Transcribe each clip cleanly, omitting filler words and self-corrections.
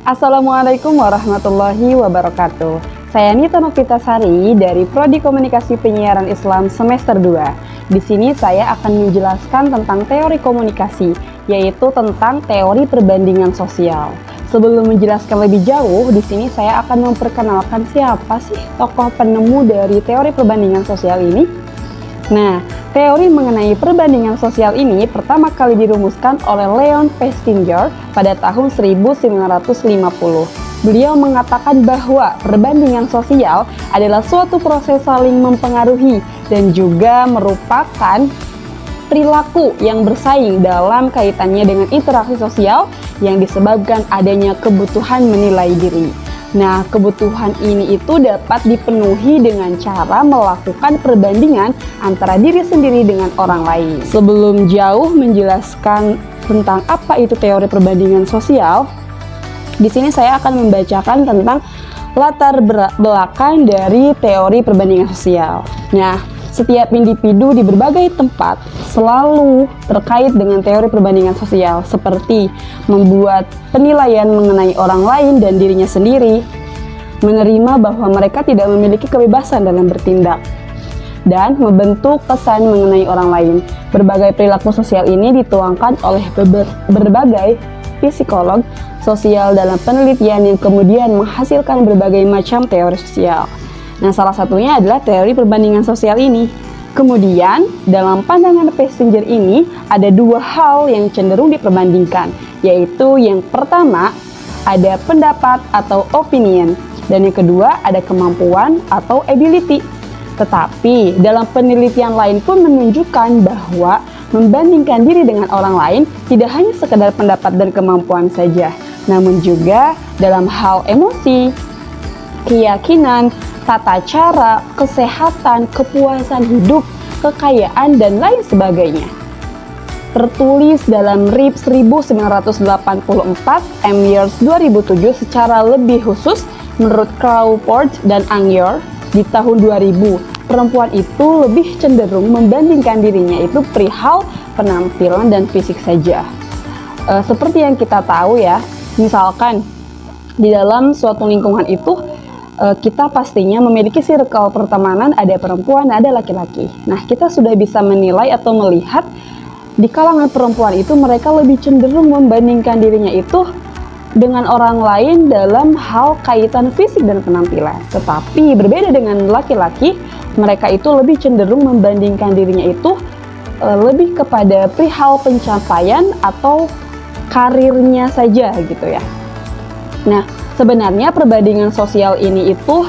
Assalamualaikum warahmatullahi wabarakatuh. Saya Nita Novitasari dari Prodi Komunikasi Penyiaran Islam semester 2. Di sini saya akan menjelaskan tentang teori komunikasi, yaitu tentang teori perbandingan sosial. Sebelum menjelaskan lebih jauh, di sini saya akan memperkenalkan siapa sih tokoh penemu dari teori perbandingan sosial ini. Nah, teori mengenai perbandingan sosial ini pertama kali dirumuskan oleh Leon Festinger pada tahun 1950. Beliau mengatakan bahwa perbandingan sosial adalah suatu proses saling mempengaruhi dan juga merupakan perilaku yang bersaing dalam kaitannya dengan interaksi sosial yang disebabkan adanya kebutuhan menilai diri. Nah, kebutuhan ini itu dapat dipenuhi dengan cara melakukan perbandingan antara diri sendiri dengan orang lain. Sebelum jauh menjelaskan tentang apa itu teori perbandingan sosial, di sini saya akan membacakan tentang latar belakang dari teori perbandingan sosial. Nah, setiap individu di berbagai tempat selalu terkait dengan teori perbandingan sosial, seperti membuat penilaian mengenai orang lain dan dirinya sendiri, menerima bahwa mereka tidak memiliki kebebasan dalam bertindak, dan membentuk pesan mengenai orang lain. Berbagai perilaku sosial ini dituangkan oleh berbagai psikolog sosial dalam penelitian yang kemudian menghasilkan berbagai macam teori sosial. Nah, salah satunya adalah teori perbandingan sosial ini. Kemudian, dalam pandangan Festinger ini, ada dua hal yang cenderung diperbandingkan, yaitu yang pertama, ada pendapat atau opinion, dan yang kedua, ada kemampuan atau ability. Tetapi, dalam penelitian lain pun menunjukkan bahwa membandingkan diri dengan orang lain tidak hanya sekedar pendapat dan kemampuan saja, namun juga dalam hal emosi, keyakinan, tata cara, kesehatan, kepuasan hidup, kekayaan, dan lain sebagainya. Tertulis dalam RIP 1984, Myers 2007 secara lebih khusus menurut Crawford dan Angyor di tahun 2000, perempuan itu lebih cenderung membandingkan dirinya itu perihal penampilan dan fisik saja. Seperti yang kita tahu ya, misalkan di dalam suatu lingkungan itu kita pastinya memiliki circle pertemanan, ada perempuan, ada laki-laki. Nah, kita sudah bisa menilai atau melihat di kalangan perempuan itu mereka lebih cenderung membandingkan dirinya itu dengan orang lain dalam hal kaitan fisik dan penampilan. Tetapi berbeda dengan laki-laki, mereka itu lebih cenderung membandingkan dirinya itu lebih kepada perihal pencapaian atau karirnya saja gitu ya. Nah, sebenarnya perbandingan sosial ini itu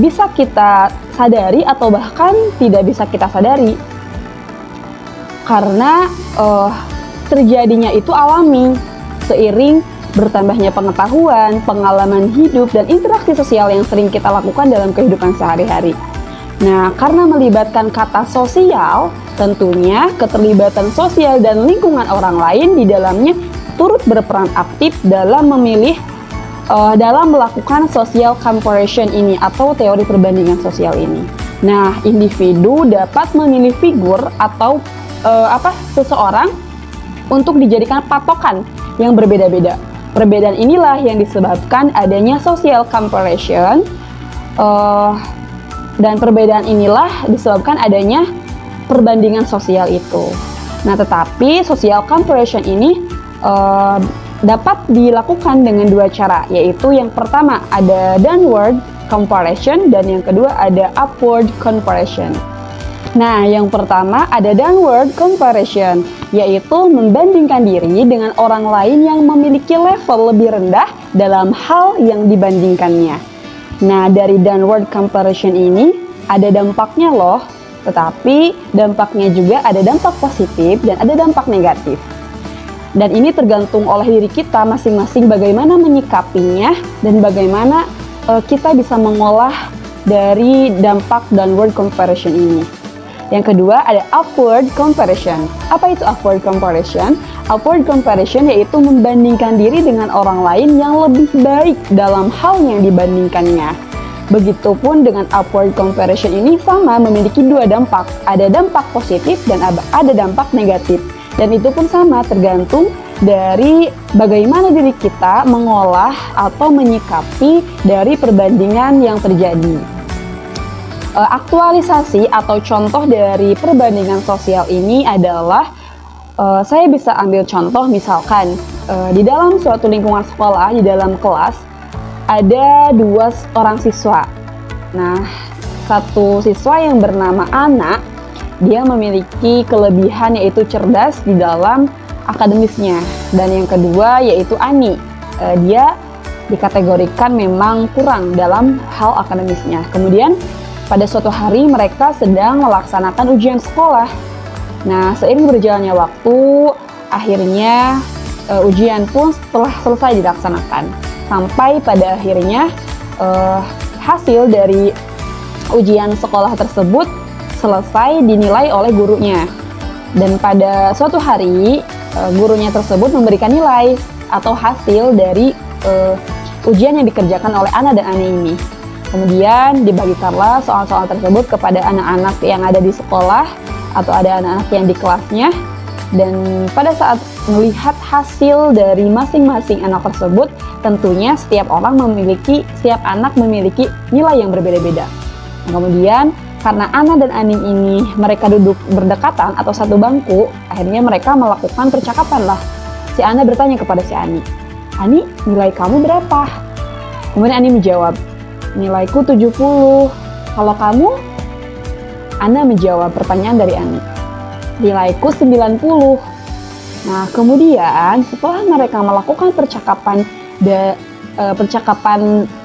bisa kita sadari atau bahkan tidak bisa kita sadari, karena terjadinya itu alami seiring bertambahnya pengetahuan, pengalaman hidup, dan interaksi sosial yang sering kita lakukan dalam kehidupan sehari-hari. Nah, karena melibatkan kata sosial, tentunya keterlibatan sosial dan lingkungan orang lain di dalamnya turut berperan aktif dalam dalam melakukan social comparison ini atau teori perbandingan sosial ini. Nah, individu dapat memilih figur atau seseorang untuk dijadikan patokan yang berbeda-beda. Perbedaan inilah yang disebabkan adanya social comparison, dan perbedaan inilah disebabkan adanya perbandingan sosial itu. Nah, tetapi social comparison ini dapat dilakukan dengan dua cara, yaitu yang pertama ada downward comparison dan yang kedua ada upward comparison. Nah, yang pertama ada downward comparison, yaitu membandingkan diri dengan orang lain yang memiliki level lebih rendah dalam hal yang dibandingkannya. Nah, dari downward comparison ini ada dampaknya loh, tetapi dampaknya juga ada dampak positif dan ada dampak negatif. Dan ini tergantung oleh diri kita masing-masing bagaimana menyikapinya dan bagaimana kita bisa mengolah dari dampak downward comparison ini. Yang kedua ada upward comparison. Apa itu upward comparison? Upward comparison yaitu membandingkan diri dengan orang lain yang lebih baik dalam hal yang dibandingkannya. Begitupun dengan upward comparison ini sama memiliki dua dampak. Ada dampak positif dan ada dampak negatif. Dan itu pun sama tergantung dari bagaimana diri kita mengolah atau menyikapi dari perbandingan yang terjadi. Aktualisasi atau contoh dari perbandingan sosial ini adalah saya bisa ambil contoh misalkan di dalam suatu lingkungan sekolah, di dalam kelas ada 2 orang siswa. Nah, satu siswa yang bernama Ana, dia memiliki kelebihan yaitu cerdas di dalam akademisnya, dan yang kedua yaitu Ani, dia dikategorikan memang kurang dalam hal akademisnya. Kemudian pada suatu hari mereka sedang melaksanakan ujian sekolah. Nah, seiring berjalannya waktu, akhirnya ujian pun telah selesai dilaksanakan. Sampai pada akhirnya hasil dari ujian sekolah tersebut selesai dinilai oleh gurunya. Dan pada suatu hari gurunya tersebut memberikan nilai atau hasil dari ujian yang dikerjakan oleh Ana dan Ani ini. Kemudian dibagikanlah soal-soal tersebut kepada anak-anak yang ada di sekolah atau ada anak-anak yang di kelasnya. Dan pada saat melihat hasil dari masing-masing anak tersebut, tentunya setiap anak memiliki nilai yang berbeda-beda. Nah, kemudian karena Ana dan Ani ini mereka duduk berdekatan atau satu bangku, akhirnya mereka melakukan percakapan lah. Si Ana bertanya kepada si Ani, "Ani, nilai kamu berapa?" Kemudian Ani menjawab, "Nilaiku 70. Kalau kamu?" Ana menjawab pertanyaan dari Ani, "Nilaiku 90. Nah, kemudian setelah mereka melakukan percakapan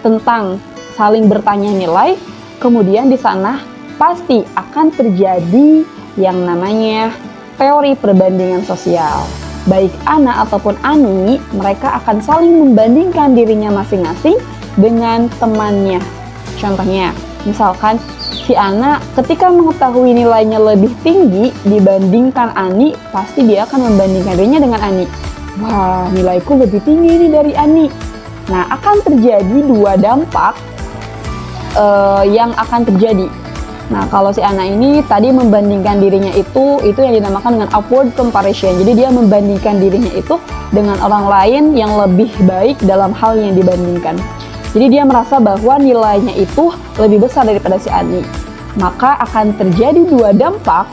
tentang saling bertanya nilai, kemudian di sana pasti akan terjadi yang namanya teori perbandingan sosial. Baik Ana ataupun Ani, mereka akan saling membandingkan dirinya masing-masing dengan temannya. Contohnya, misalkan si Ana ketika mengetahui nilainya lebih tinggi dibandingkan Ani, pasti dia akan membandingkan dirinya dengan Ani. "Wah, nilaiku lebih tinggi ini dari Ani." Nah, akan terjadi 2 dampak yang akan terjadi. Nah, kalau si Ana ini tadi membandingkan dirinya itu yang dinamakan dengan upward comparison. Jadi dia membandingkan dirinya itu dengan orang lain yang lebih baik dalam hal yang dibandingkan. Jadi dia merasa bahwa nilainya itu lebih besar daripada si Ani. Maka akan terjadi 2 dampak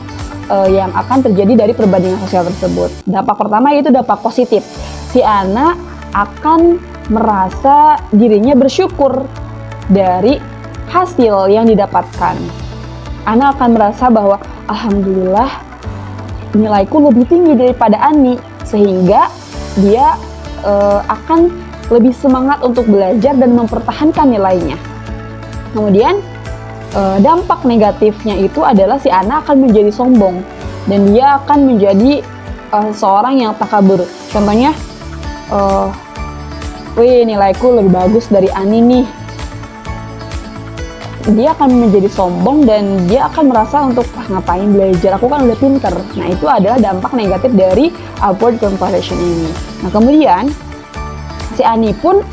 yang akan terjadi dari perbandingan sosial tersebut. Dampak pertama yaitu dampak positif. Si Ana akan merasa dirinya bersyukur dari hasil yang didapatkan. Ana akan merasa bahwa alhamdulillah nilaiku lebih tinggi daripada Ani, sehingga dia akan lebih semangat untuk belajar dan mempertahankan nilainya. Kemudian dampak negatifnya itu adalah si Ana akan menjadi sombong dan dia akan menjadi seorang yang takabur. Contohnya, "Wih, nilaiku lebih bagus dari Ani nih." Dia akan menjadi sombong dan dia akan merasa untuk ngapain belajar, aku kan udah pinter. Nah, itu adalah dampak negatif dari upward comparison ini. Nah, kemudian si Ani pun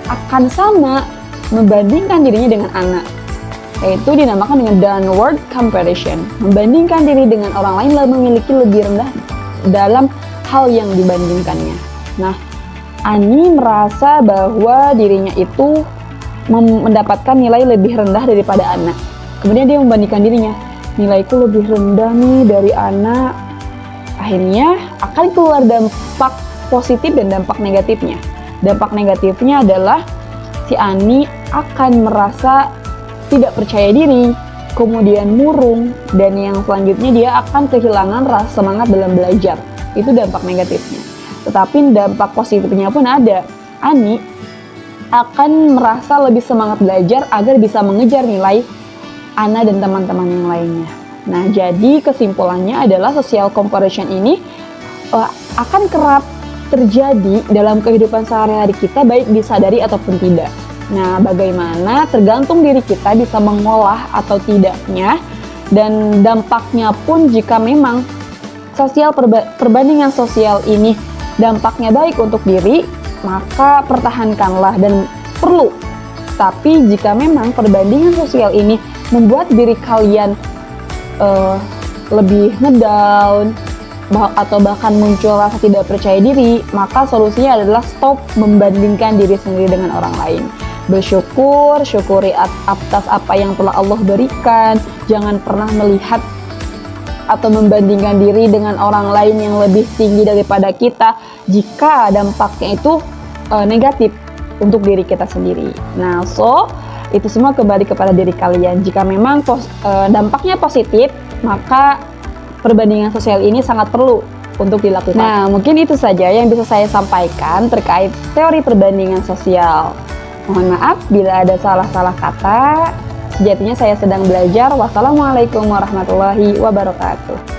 akan sama membandingkan dirinya dengan Ana, yaitu dinamakan dengan downward comparison, membandingkan diri dengan orang lain lalu memiliki lebih rendah dalam hal yang dibandingkannya. Nah, Ani merasa bahwa dirinya itu mendapatkan nilai lebih rendah daripada Ana. Kemudian dia membandingkan dirinya, "Nilaiku lebih rendah nih dari Ana." Akhirnya akan keluar dampak positif dan dampak negatifnya. Dampak negatifnya adalah si Ani akan merasa tidak percaya diri, kemudian murung, dan yang selanjutnya dia akan kehilangan rasa semangat dalam belajar. Itu dampak negatifnya. Tetapi dampak positifnya pun ada. Ani akan merasa lebih semangat belajar agar bisa mengejar nilai Ana dan teman-teman yang lainnya. Nah, jadi kesimpulannya adalah social comparison ini akan kerap terjadi dalam kehidupan sehari-hari kita, baik disadari ataupun tidak. Nah, bagaimana tergantung diri kita bisa mengolah atau tidaknya, dan dampaknya pun jika memang perbandingan sosial ini dampaknya baik untuk diri, maka pertahankanlah dan perlu. Tapi jika memang perbandingan sosial ini membuat diri kalian lebih ngedown, atau bahkan muncul rasa tidak percaya diri, maka solusinya adalah stop membandingkan diri sendiri dengan orang lain. Bersyukur, syukuri atas apa yang telah Allah berikan. Jangan pernah melihat atau membandingkan diri dengan orang lain yang lebih tinggi daripada kita jika dampaknya itu negatif untuk diri kita sendiri. Nah, itu semua kembali kepada diri kalian. Jika memang dampaknya positif, maka perbandingan sosial ini sangat perlu untuk dilakukan. Nah, mungkin itu saja yang bisa saya sampaikan terkait teori perbandingan sosial. Mohon maaf bila ada salah-salah kata. Sejatinya saya sedang belajar. Wassalamualaikum warahmatullahi wabarakatuh.